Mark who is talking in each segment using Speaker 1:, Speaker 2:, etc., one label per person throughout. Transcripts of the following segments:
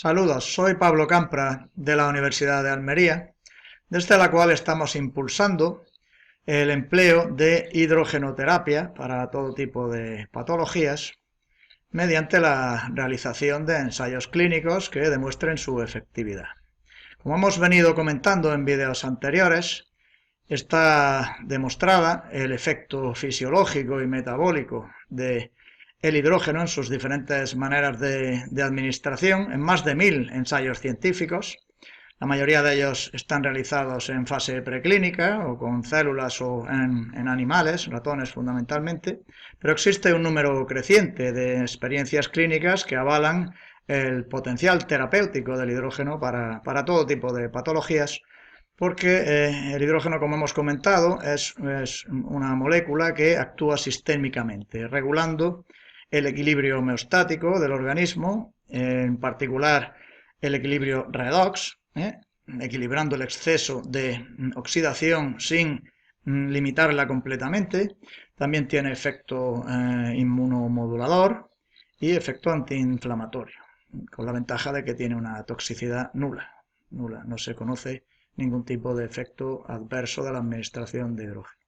Speaker 1: Saludos, soy Pablo Campra de la Universidad de Almería, desde la cual estamos impulsando el empleo de hidrogenoterapia para todo tipo de patologías mediante la realización de ensayos clínicos que demuestren su efectividad. Como hemos venido comentando en vídeos anteriores, está demostrada el efecto fisiológico y metabólico de el hidrógeno en sus diferentes maneras de administración en más de 1000 ensayos científicos. La mayoría de ellos están realizados en fase preclínica o con células o en animales, ratones fundamentalmente, pero existe un número creciente de experiencias clínicas que avalan el potencial terapéutico del hidrógeno para todo tipo de patologías, porque el hidrógeno, como hemos comentado, es una molécula que actúa sistémicamente, regulando el equilibrio homeostático del organismo, en particular el equilibrio redox, equilibrando el exceso de oxidación sin limitarla completamente. También tiene efecto inmunomodulador y efecto antiinflamatorio, con la ventaja de que tiene una toxicidad nula. No se conoce ningún tipo de efecto adverso de la administración de hidrógeno.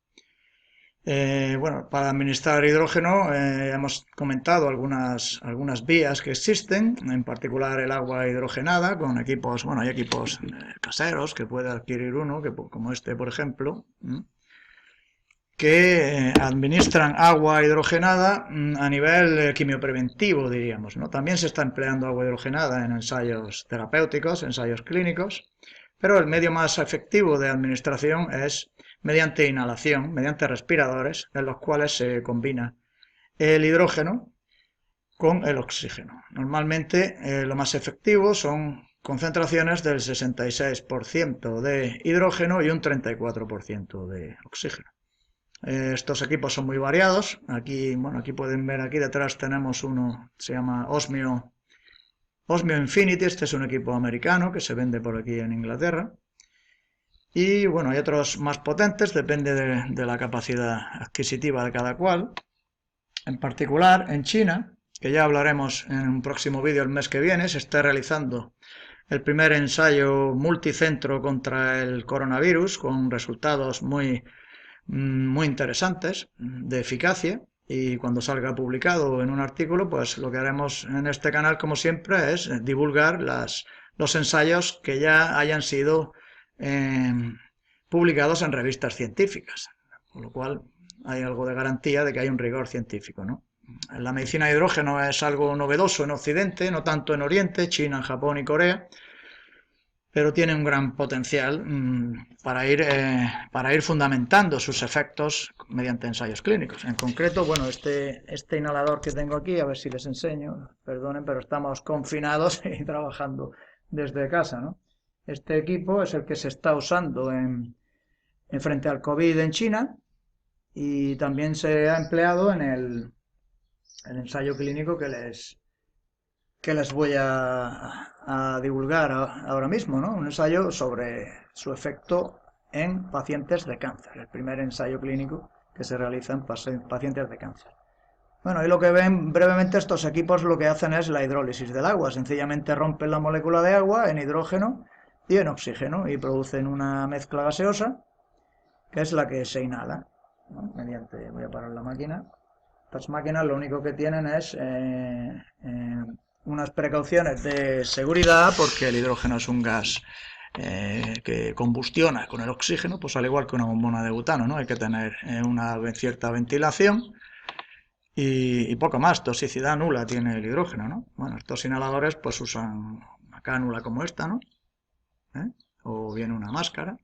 Speaker 1: Bueno, para administrar hidrógeno hemos comentado algunas vías que existen, en particular el agua hidrogenada con equipos, bueno, hay equipos caseros que puede adquirir uno, como este por ejemplo, que administran agua hidrogenada a nivel quimiopreventivo, diríamos, ¿no? También se está empleando agua hidrogenada en ensayos terapéuticos, ensayos clínicos, pero el medio más efectivo de administración es mediante inhalación, mediante respiradores, en los cuales se combina el hidrógeno con el oxígeno. Normalmente lo más efectivo son concentraciones del 66% de hidrógeno y un 34% de oxígeno. Estos equipos son muy variados. Aquí pueden ver, aquí detrás tenemos uno, se llama Osmio Infinity. Este es un equipo americano que se vende por aquí en Inglaterra. Y bueno, hay otros más potentes, depende de la capacidad adquisitiva de cada cual. En particular, en China, que ya hablaremos en un próximo vídeo el mes que viene, se está realizando el primer ensayo multicentro contra el coronavirus con resultados muy interesantes de eficacia, y cuando salga publicado en un artículo, pues lo que haremos en este canal, como siempre, es divulgar los ensayos que ya hayan sido publicados en revistas científicas, con lo cual hay algo de garantía de que hay un rigor científico, ¿no? La medicina de hidrógeno es algo novedoso en Occidente, no tanto en Oriente, China, Japón y Corea, pero tiene un gran potencial para ir fundamentando sus efectos mediante ensayos clínicos. En concreto, bueno, este inhalador que tengo aquí, a ver si les enseño, perdonen, pero estamos confinados y trabajando desde casa, ¿no? Este equipo es el que se está usando en frente al COVID en China, y también se ha empleado en el ensayo clínico que les voy a divulgar ahora mismo, ¿no? Un ensayo sobre su efecto en pacientes de cáncer, el primer ensayo clínico que se realiza en pacientes de cáncer. Bueno, y lo que ven brevemente, estos equipos lo que hacen es la hidrólisis del agua, sencillamente rompen la molécula de agua en hidrógeno y en oxígeno y producen una mezcla gaseosa que es la que se inhala, ¿no? Mediante, voy a parar la máquina. Estas máquinas lo único que tienen es unas precauciones de seguridad, porque el hidrógeno es un gas que combustiona con el oxígeno, pues al igual que una bombona de butano, ¿no? Hay que tener una cierta ventilación y poco más. Toxicidad nula tiene el hidrógeno, ¿no? Bueno, estos inhaladores pues usan una cánula como esta, ¿no? O bien una máscara,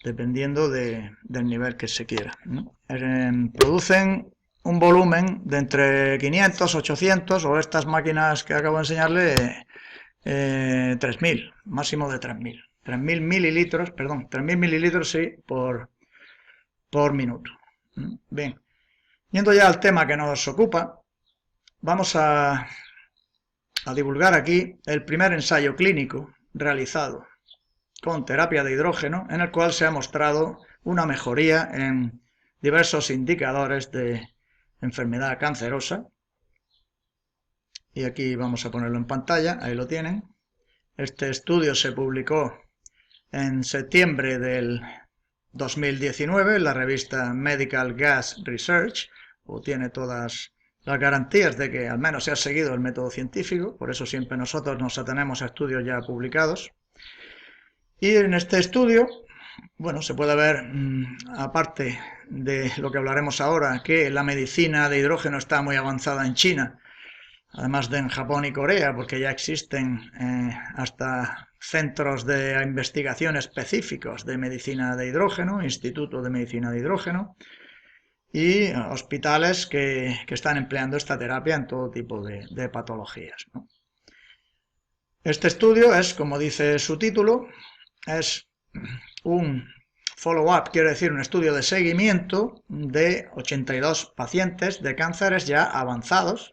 Speaker 1: dependiendo del nivel que se quiera, ¿no? Producen un volumen de entre 500, 800, o estas máquinas que acabo de enseñarle, 3000, máximo de 3000. 3000 mililitros, perdón, 3000 mililitros, sí, por minuto. Bien, yendo ya al tema que nos ocupa, vamos a divulgar aquí el primer ensayo clínico realizado con terapia de hidrógeno, en el cual se ha mostrado una mejoría en diversos indicadores de enfermedad cancerosa, y aquí vamos a ponerlo en pantalla, ahí lo tienen. Este estudio se publicó en septiembre del 2019 en la revista Medical Gas Research, o tiene todas las garantías de que al menos se ha seguido el método científico, por eso siempre nosotros nos atenemos a estudios ya publicados. Y en este estudio, bueno, se puede ver, aparte de lo que hablaremos ahora, que la medicina de hidrógeno está muy avanzada en China, además de en Japón y Corea, porque ya existen hasta centros de investigación específicos de medicina de hidrógeno, institutos de medicina de hidrógeno, y hospitales que están empleando esta terapia en todo tipo de patologías, ¿no? Este estudio es, como dice su título, es un follow-up, quiere decir un estudio de seguimiento de 82 pacientes de cánceres ya avanzados,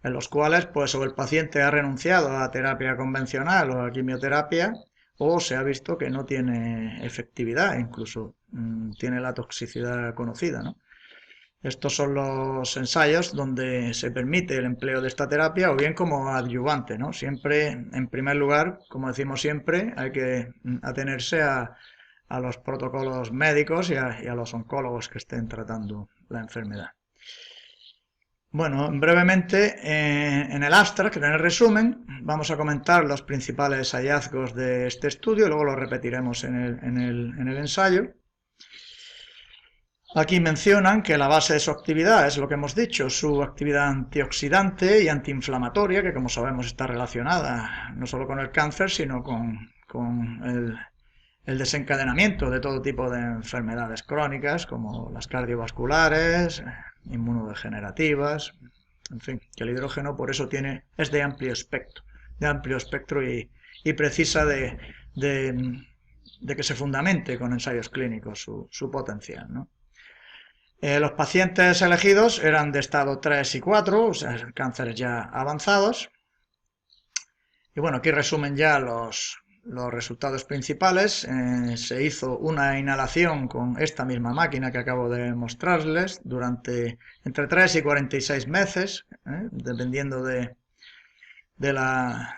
Speaker 1: en los cuales pues o el paciente ha renunciado a terapia convencional o a quimioterapia, o se ha visto que no tiene efectividad, incluso tiene la toxicidad conocida, ¿no? Estos son los ensayos donde se permite el empleo de esta terapia o bien como adyuvante, ¿no? Siempre, en primer lugar, como decimos siempre, hay que atenerse a los protocolos médicos y a los oncólogos que estén tratando la enfermedad. Bueno, brevemente, en el abstract, en el resumen, vamos a comentar los principales hallazgos de este estudio, luego lo repetiremos en el ensayo. Aquí mencionan que la base de su actividad es lo que hemos dicho, su actividad antioxidante y antiinflamatoria, que como sabemos está relacionada no solo con el cáncer, sino con el desencadenamiento de todo tipo de enfermedades crónicas, como las cardiovasculares, inmunodegenerativas, en fin, que el hidrógeno por eso es de amplio espectro y precisa de que se fundamente con ensayos clínicos su potencial, ¿no? Los pacientes elegidos eran de estado 3 y 4, o sea, cánceres ya avanzados. Y bueno, aquí resumen ya los resultados principales. Se hizo una inhalación con esta misma máquina que acabo de mostrarles durante entre 3 y 46 meses, dependiendo de la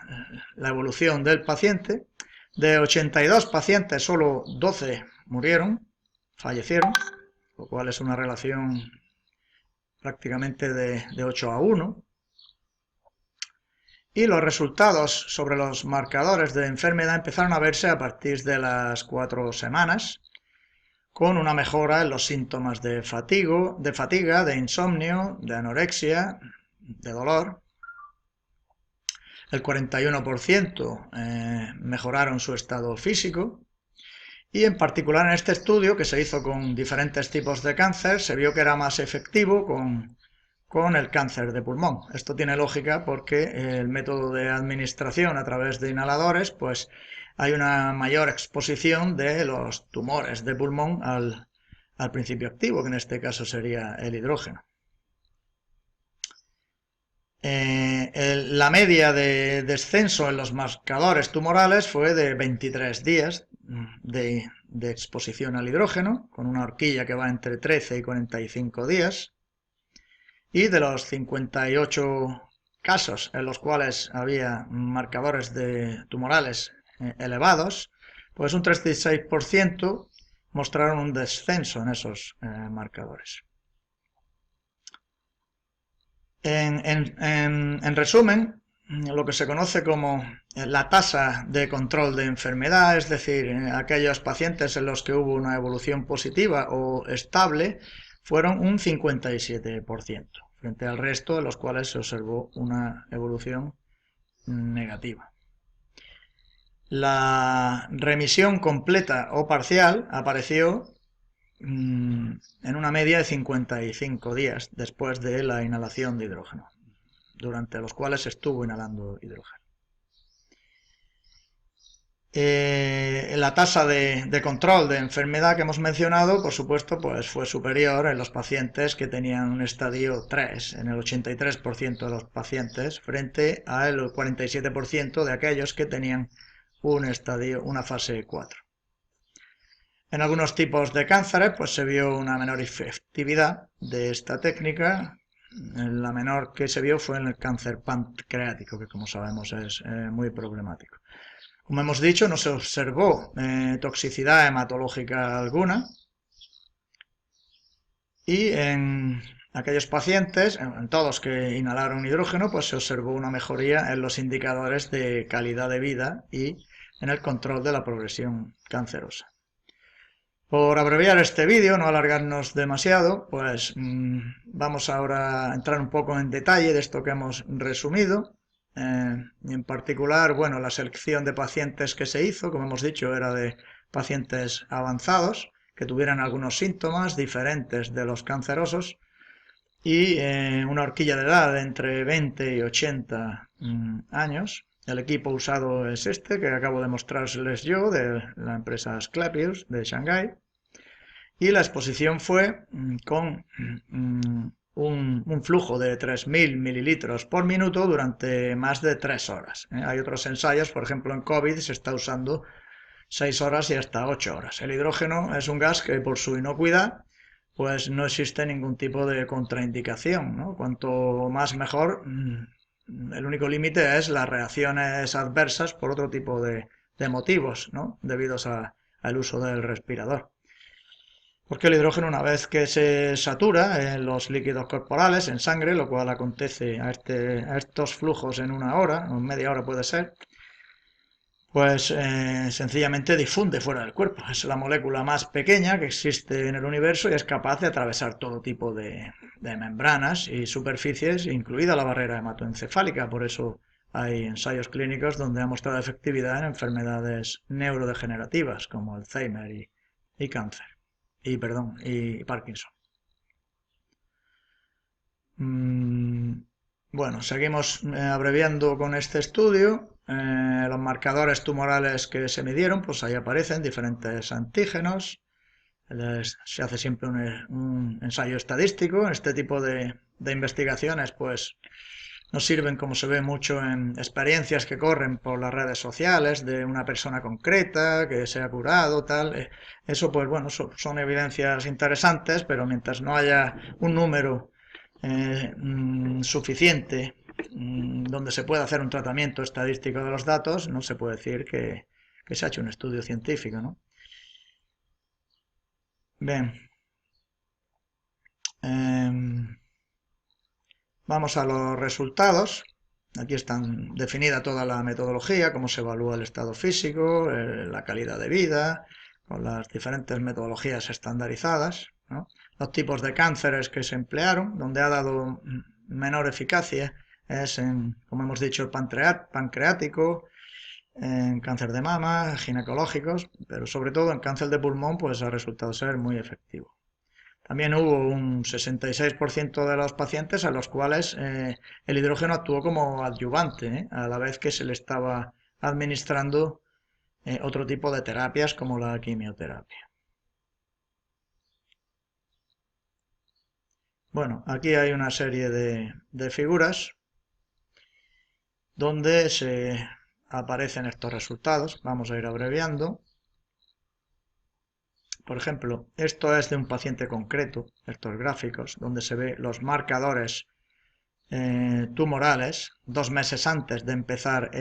Speaker 1: evolución del paciente. De 82 pacientes, solo 12 murieron, fallecieron, lo cual es una relación prácticamente de 8 a 1. Y los resultados sobre los marcadores de enfermedad empezaron a verse a partir de las 4 semanas, con una mejora en los síntomas de fatiga, de insomnio, de anorexia, de dolor. El 41% mejoraron su estado físico. Y en particular en este estudio, que se hizo con diferentes tipos de cáncer, se vio que era más efectivo con el cáncer de pulmón. Esto tiene lógica porque el método de administración a través de inhaladores, pues hay una mayor exposición de los tumores de pulmón al principio activo, que en este caso sería el hidrógeno. La media de descenso en los marcadores tumorales fue de 23 días de exposición al hidrógeno, con una horquilla que va entre 13 y 45 días. Y de los 58 casos en los cuales había marcadores tumorales elevados, pues un 36% mostraron un descenso en esos marcadores. En resumen, lo que se conoce como la tasa de control de enfermedad, es decir, aquellos pacientes en los que hubo una evolución positiva o estable, fueron un 57%, frente al resto de los cuales se observó una evolución negativa. La remisión completa o parcial apareció en una media de 55 días después de la inhalación de hidrógeno, durante los cuales estuvo inhalando hidrógeno. La tasa de control de enfermedad que hemos mencionado, por supuesto, pues fue superior en los pacientes que tenían un estadio 3, en el 83% de los pacientes, frente al 47% de aquellos que tenían una fase 4. En algunos tipos de cánceres pues se vio una menor efectividad de esta técnica, La menor que se vio fue en el cáncer pancreático, que como sabemos es muy problemático. Como hemos dicho, no se observó toxicidad hematológica alguna, y en aquellos pacientes, en todos que inhalaron hidrógeno, pues se observó una mejoría en los indicadores de calidad de vida y en el control de la progresión cancerosa. Por abreviar este vídeo, no alargarnos demasiado, pues vamos ahora a entrar un poco en detalle de esto que hemos resumido. Y en particular, bueno, la selección de pacientes que se hizo, como hemos dicho, era de pacientes avanzados que tuvieran algunos síntomas diferentes de los cancerosos y una horquilla de edad de entre 20 y 80 años. El equipo usado es este, que acabo de mostrarles yo, de la empresa Asclepius de Shanghái. Y la exposición fue con un flujo de 3.000 mililitros por minuto durante más de 3 horas. Hay otros ensayos, por ejemplo en COVID se está usando 6 horas y hasta 8 horas. El hidrógeno es un gas que por su inocuidad pues no existe ningún tipo de contraindicación, ¿no? Cuanto más mejor, el único límite es las reacciones adversas por otro tipo de motivos, ¿no? Debidos al uso del respirador. Porque el hidrógeno, una vez que se satura en los líquidos corporales, en sangre, lo cual acontece a estos flujos en 1 hora, o en media hora puede ser, pues sencillamente difunde fuera del cuerpo. Es la molécula más pequeña que existe en el universo y es capaz de atravesar todo tipo de membranas y superficies, incluida la barrera hematoencefálica. Por eso hay ensayos clínicos donde ha mostrado efectividad en enfermedades neurodegenerativas como Alzheimer y cáncer. Y Parkinson. Bueno, seguimos abreviando con este estudio. Los marcadores tumorales que se midieron, pues ahí aparecen diferentes antígenos. Se hace siempre un ensayo estadístico. Este tipo de investigaciones, pues nos sirven, como se ve mucho en experiencias que corren por las redes sociales de una persona concreta que se ha curado, tal. Eso, pues bueno, son evidencias interesantes, pero mientras no haya un número suficiente donde se pueda hacer un tratamiento estadístico de los datos, no se puede decir que se ha hecho un estudio científico, ¿no? Bien. Vamos a los resultados. Aquí está definida toda la metodología, cómo se evalúa el estado físico, la calidad de vida, con las diferentes metodologías estandarizadas, ¿no? Los tipos de cánceres que se emplearon, donde ha dado menor eficacia es en, como hemos dicho, el pancreático, en cáncer de mama, ginecológicos, pero sobre todo en cáncer de pulmón pues ha resultado ser muy efectivo. También hubo un 66% de los pacientes a los cuales el hidrógeno actuó como adyuvante, a la vez que se le estaba administrando otro tipo de terapias como la quimioterapia. Bueno, aquí hay una serie de figuras donde se aparecen estos resultados. Vamos a ir abreviando. Por ejemplo, esto es de un paciente concreto, estos gráficos, donde se ve los marcadores tumorales 2 meses antes de empezar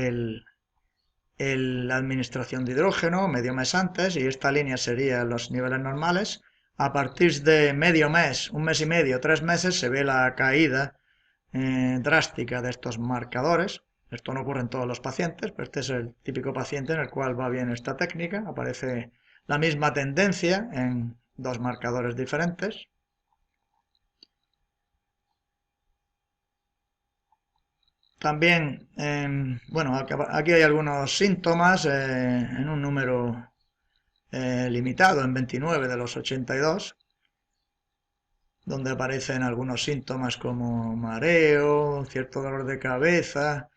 Speaker 1: la administración de hidrógeno, medio mes antes, y esta línea sería los niveles normales. A partir de medio mes, 1 mes y medio, 3 meses, se ve la caída drástica de estos marcadores. Esto no ocurre en todos los pacientes, pero este es el típico paciente en el cual va bien esta técnica. Aparece la misma tendencia en 2 marcadores diferentes. También, bueno, aquí hay algunos síntomas en un número limitado, en 29 de los 82, donde aparecen algunos síntomas como mareo, cierto dolor de cabeza,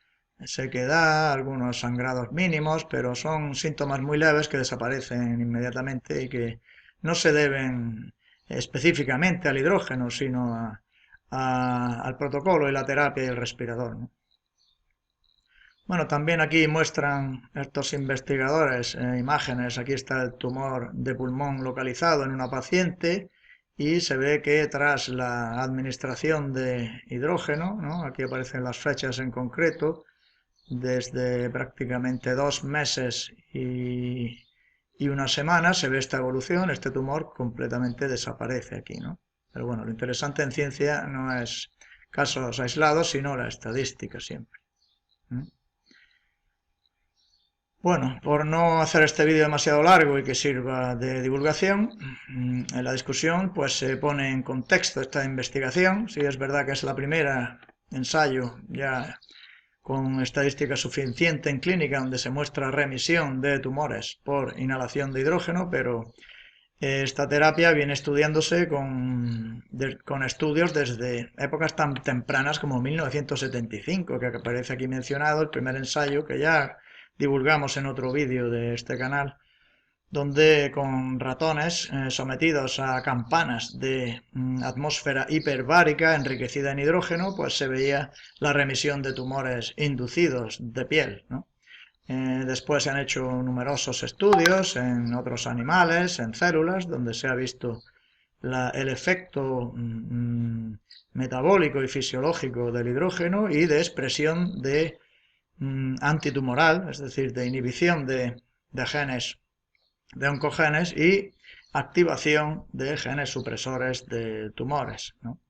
Speaker 1: sequedad, algunos sangrados mínimos, pero son síntomas muy leves que desaparecen inmediatamente y que no se deben específicamente al hidrógeno, sino al protocolo y la terapia y el respirador, ¿no? Bueno, también aquí muestran estos investigadores imágenes. Aquí está el tumor de pulmón localizado en una paciente y se ve que tras la administración de hidrógeno, ¿no? Aquí aparecen las fechas en concreto, desde prácticamente 2 meses y una semana se ve esta evolución, este tumor completamente desaparece aquí, ¿no? Pero bueno, lo interesante en ciencia no es casos aislados, sino la estadística siempre. ¿Mm? Bueno, por no hacer este vídeo demasiado largo y que sirva de divulgación, en la discusión pues se pone en contexto esta investigación. Sí, es verdad que es la primera ensayo ya con estadística suficiente en clínica donde se muestra remisión de tumores por inhalación de hidrógeno, pero esta terapia viene estudiándose con estudios desde épocas tan tempranas como 1975, que aparece aquí mencionado, el primer ensayo que ya divulgamos en otro vídeo de este canal, donde con ratones sometidos a campanas de atmósfera hiperbárica enriquecida en hidrógeno, pues se veía la remisión de tumores inducidos de piel, ¿no? Después se han hecho numerosos estudios en otros animales, en células, donde se ha visto el efecto metabólico y fisiológico del hidrógeno y de expresión de antitumoral, es decir, de inhibición de genes, de oncogenes y activación de genes supresores de tumores, ¿no?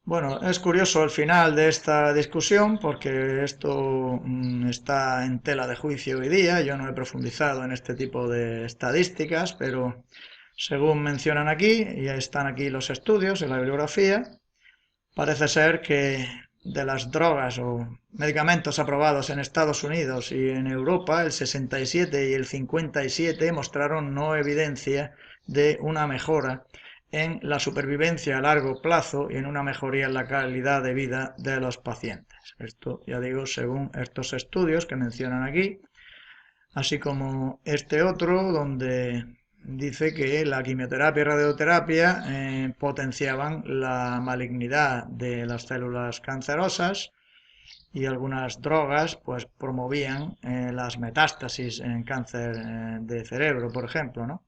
Speaker 1: Bueno, es curioso el final de esta discusión porque esto está en tela de juicio hoy día. Yo no he profundizado en este tipo de estadísticas, pero según mencionan aquí, y están aquí los estudios en la bibliografía, parece ser que de las drogas o medicamentos aprobados en Estados Unidos y en Europa, el 67 y el 57 mostraron no evidencia de una mejora en la supervivencia a largo plazo y en una mejoría en la calidad de vida de los pacientes. Esto, ya digo, según estos estudios que mencionan aquí, así como este otro donde dice que la quimioterapia y radioterapia potenciaban la malignidad de las células cancerosas y algunas drogas pues promovían las metástasis en cáncer de cerebro, por ejemplo, ¿no?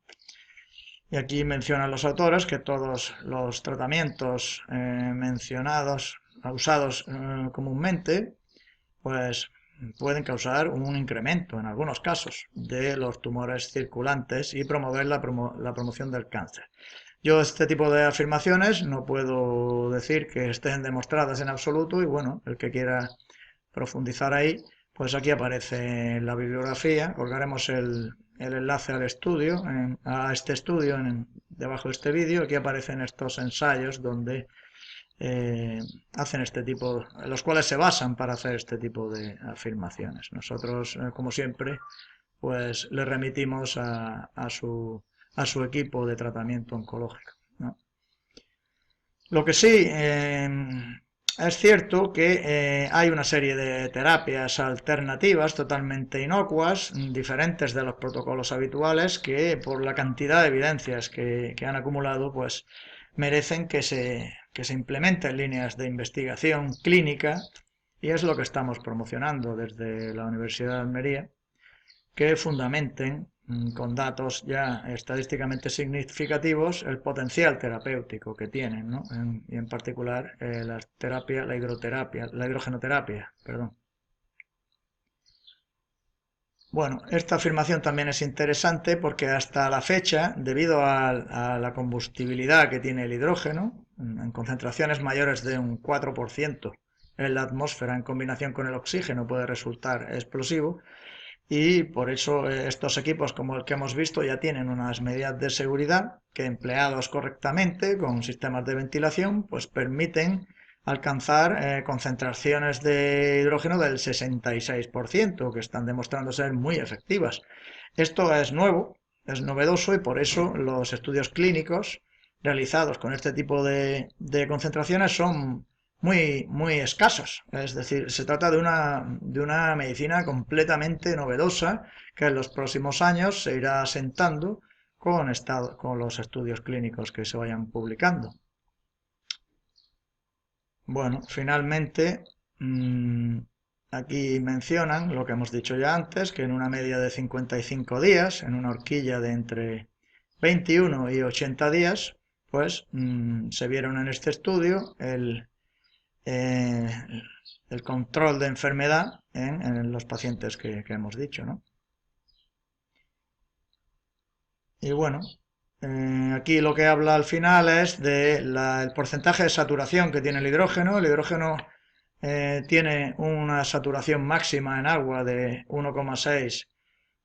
Speaker 1: Y aquí mencionan los autores que todos los tratamientos mencionados, usados comúnmente, pues pueden causar un incremento, en algunos casos, de los tumores circulantes y promover la promoción del cáncer. Yo este tipo de afirmaciones no puedo decir que estén demostradas en absoluto y bueno, el que quiera profundizar ahí, pues aquí aparece la bibliografía, colgaremos el enlace al estudio, a este estudio debajo de este vídeo, aquí aparecen estos ensayos donde hacen este tipo, los cuales se basan para hacer este tipo de afirmaciones. Nosotros, como siempre, pues le remitimos a su equipo de tratamiento oncológico, ¿no? Lo que sí es cierto que hay una serie de terapias alternativas totalmente inocuas, diferentes de los protocolos habituales, que por la cantidad de evidencias que han acumulado, pues merecen que se implementen líneas de investigación clínica y es lo que estamos promocionando desde la Universidad de Almería, que fundamenten con datos ya estadísticamente significativos el potencial terapéutico que tienen, ¿no? Y en particular la hidrogenoterapia, perdón. Bueno, esta afirmación también es interesante porque hasta la fecha, debido a la combustibilidad que tiene el hidrógeno, en concentraciones mayores de un 4% en la atmósfera en combinación con el oxígeno puede resultar explosivo, y por eso estos equipos como el que hemos visto ya tienen unas medidas de seguridad que empleados correctamente con sistemas de ventilación pues permiten alcanzar concentraciones de hidrógeno del 66%, que están demostrando ser muy efectivas. Esto es nuevo, es novedoso y por eso los estudios clínicos realizados con este tipo de concentraciones son muy escasos. Es decir, se trata de una medicina completamente novedosa que en los próximos años se irá asentando con los estudios clínicos que se vayan publicando. Bueno, finalmente, aquí mencionan lo que hemos dicho ya antes, que en una media de 55 días, en una horquilla de entre 21 y 80 días, pues se vieron en este estudio eh, el control de enfermedad en los pacientes que hemos dicho, ¿no? Y bueno, aquí lo que habla al final es el porcentaje de saturación que tiene el hidrógeno. El hidrógeno tiene una saturación máxima en agua de 1,6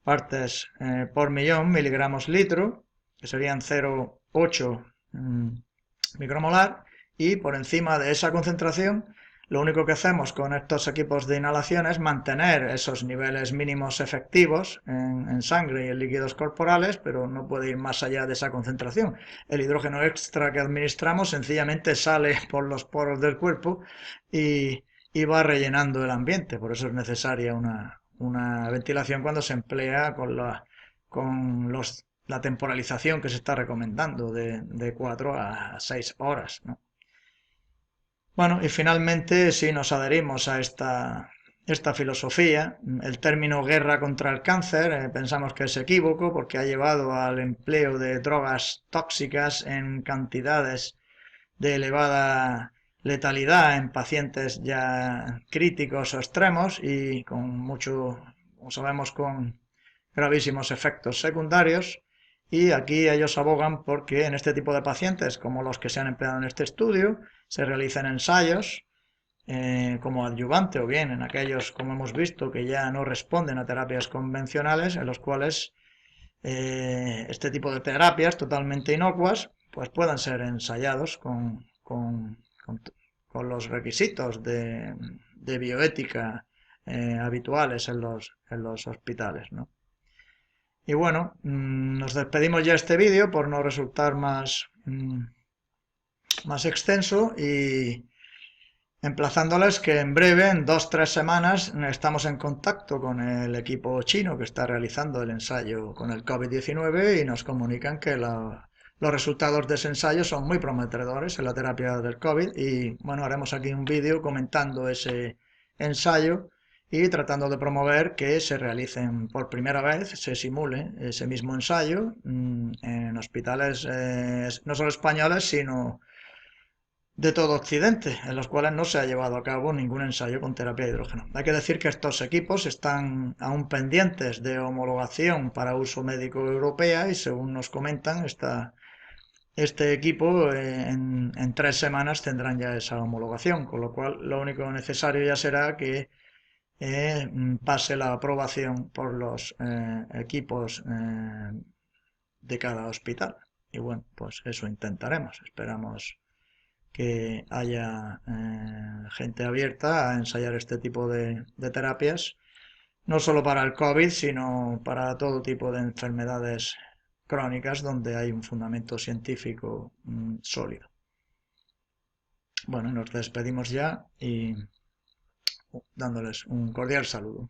Speaker 1: partes por millón miligramos litro, que serían 0,8 micromolar, y por encima de esa concentración lo único que hacemos con estos equipos de inhalación es mantener esos niveles mínimos efectivos en sangre y en líquidos corporales, pero no puede ir más allá de esa concentración. El hidrógeno extra que administramos sencillamente sale por los poros del cuerpo y va rellenando el ambiente. Por eso es necesaria una ventilación cuando se emplea con la temporalización que se está recomendando de 4 a 6 horas, ¿no? Bueno, y finalmente, si nos adherimos a esta filosofía, el término guerra contra el cáncer, pensamos que es equívoco porque ha llevado al empleo de drogas tóxicas en cantidades de elevada letalidad en pacientes ya críticos o extremos y con mucho, como sabemos, con gravísimos efectos secundarios. Y aquí ellos abogan porque en este tipo de pacientes, como los que se han empleado en este estudio, se realicen ensayos como adyuvante o bien en aquellos, como hemos visto, que ya no responden a terapias convencionales, en los cuales este tipo de terapias totalmente inocuas pues puedan ser ensayados con los requisitos de bioética habituales en los hospitales, ¿no? Y bueno, nos despedimos ya este vídeo por no resultar más extenso y emplazándoles que en breve, en 2 o 3 semanas, estamos en contacto con el equipo chino que está realizando el ensayo con el COVID-19 y nos comunican que los resultados de ese ensayo son muy prometedores en la terapia del COVID y bueno, haremos aquí un vídeo comentando ese ensayo y tratando de promover que se realicen por primera vez, se simule ese mismo ensayo en hospitales no solo españoles, sino de todo Occidente, en los cuales no se ha llevado a cabo ningún ensayo con terapia de hidrógeno. Hay que decir que estos equipos están aún pendientes de homologación para uso médico europea y según nos comentan, este equipo en 3 semanas tendrán ya esa homologación, con lo cual lo único necesario ya será que pase la aprobación por los equipos de cada hospital. Y bueno, pues eso intentaremos. Esperamos que haya gente abierta a ensayar este tipo de terapias, no solo para el COVID, sino para todo tipo de enfermedades crónicas donde hay un fundamento científico sólido. Bueno, nos despedimos ya y dándoles un cordial saludo.